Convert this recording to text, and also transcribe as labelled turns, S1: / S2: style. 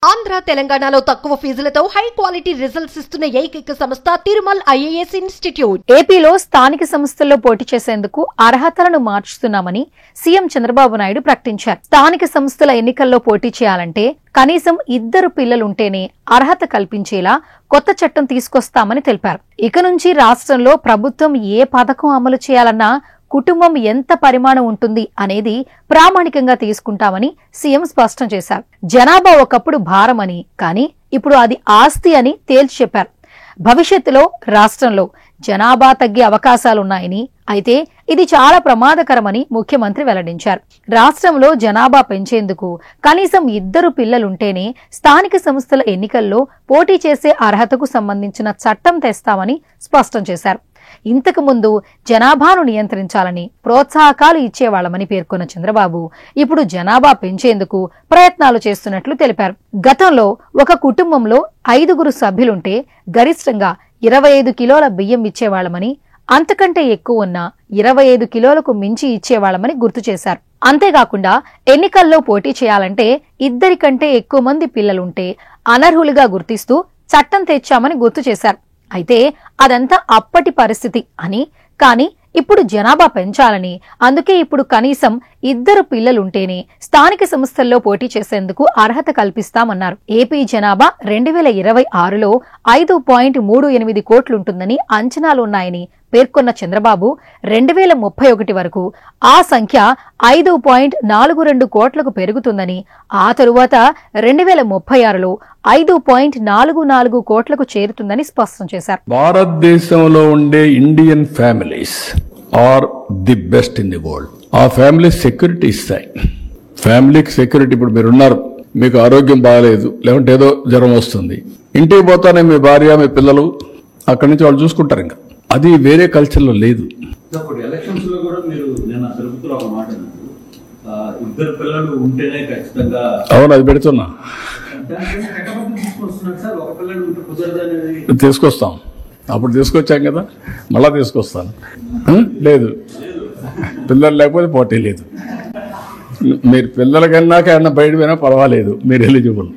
S1: ఆంధ్ర తెలంగాణలో తక్కువ ఫీజులతో high quality results ఇస్తున్న ఏకైక సంస్థ తిరుమల్ ఐఏఎస్ ఇన్స్టిట్యూట్.
S2: ఏపీలో స్థానిక సంస్థల్లో పోటీ చేసేందుకు అర్హతలను మార్చుతున్నామని సీఎం చంద్రబాబు నాయుడు ప్రకటించారు. స్థానిక సంస్థల ఎన్నికల్లో పోటీ చేయాలంటే కనీసం 2 పిల్లలుంటేనే అర్హత కల్పించేలా కొత్త చట్టం తీసుకొస్తామని తెలిపారు. ఇక నుంచి రాష్ట్రంలో ప్రభుత్వం ఏ పథకం అమలు చేయాలన్నా కుటుంబం ఎంత పరిమాణం ఉంటుంది అనేది ప్రామాణికంగా తీసుకుంటామని సీఎం స్పష్టం చేశారు. జనాభా ఒకప్పుడు భారమని, కానీ ఇప్పుడు అది ఆస్తి అని తేల్చి చెప్పారు. భవిష్యత్తులో రాష్ట్రంలో జనాభా తగ్గే అవకాశాలున్నాయని, అయితే ఇది చాలా ప్రమాదకరమని ముఖ్యమంత్రి వెల్లడించారు. రాష్ట్రంలో జనాభా పెంచేందుకు కనీసం 2 పిల్లలుంటేనే స్థానిక సంస్థల ఎన్నికల్లో పోటీ చేసే అర్హతకు సంబంధించిన చట్టం తెస్తామని స్పష్టం చేశారు. ఇంతకు ముందు జనాభాను నియంత్రించాలని ప్రోత్సాహకాలు ఇచ్చేవాళ్లమని పేర్కొన్న చంద్రబాబు ఇప్పుడు జనాభా పెంచేందుకు ప్రయత్నాలు చేస్తున్నట్లు తెలిపారు. గతంలో ఒక కుటుంబంలో 5 సభ్యులుంటే గరిష్టంగా 25 కిలోల బియ్యం ఇచ్చేవాళ్లమని, అంతకంటే ఎక్కువ ఉన్న 25 కిలోలకు మించి ఇచ్చేవాళ్లమని గుర్తు చేశారు. అంతేకాకుండా ఎన్నికల్లో పోటీ చేయాలంటే 2 కంటే ఎక్కువ మంది పిల్లలుంటే అనర్హులుగా గుర్తిస్తూ చట్టం తెచ్చామని గుర్తు చేశారు. అయితే అదంతా అప్పటి పరిస్థితి అని, కానీ ఇప్పుడు జనాభా పెంచాలని, అందుకే ఇప్పుడు కనీసం 2 పిల్లలుంటేనే స్థానిక సంస్థల్లో పోటీ చేసేందుకు అర్హత కల్పిస్తామన్నారు. ఏపీ జనాభా 2026లో 5.38 కోట్లుంటుందని అంచనాలున్నాయని పేర్కొన్న చంద్రబాబు 2031 వరకు ఆ సంఖ్య 5.42 కోట్లకు పెరుగుతుందని, ఆ తరువాత 2036లో 5.44 కోట్లకు చేరుతుందని స్పష్టం చేశారు.
S3: భారతదేశంలో ఉండే Indian families are the best in the world. ఆ ఫ్యామిలీ సెక్యూరిటీ ఇస్తాయి. ఫ్యామిలీకి సెక్యూరిటీ. ఇప్పుడు మీరున్నారు, మీకు ఆరోగ్యం బాగాలేదు, లేకుంటే ఏదో జ్వరం వస్తుంది, ఇంటికి పోతానే మీ భార్య మీ పిల్లలు అక్కడి నుంచి వాళ్ళు చూసుకుంటారు. ఇంకా అది వేరే కల్చర్లో లేదు.
S4: ఎలక్షన్స్ లో కూడా మీరు నిన్న తిరుపతిలో ఒక మాట, 2 పిల్లలు ఉంటేనే ఖచ్చితంగా.
S3: అవును, అది పెడుతున్నా. తీసుకొస్తాం. అప్పుడు తీసుకొచ్చాం కదా, మళ్ళా తీసుకొస్తాను. లేదు, పిల్లలు లేకపోతే పోటీ లేదు. మీరు పిల్లల కన్నాక ఏమన్నా బయట పోయినా పర్వాలేదు, మీరు ఎలిజిబుల్.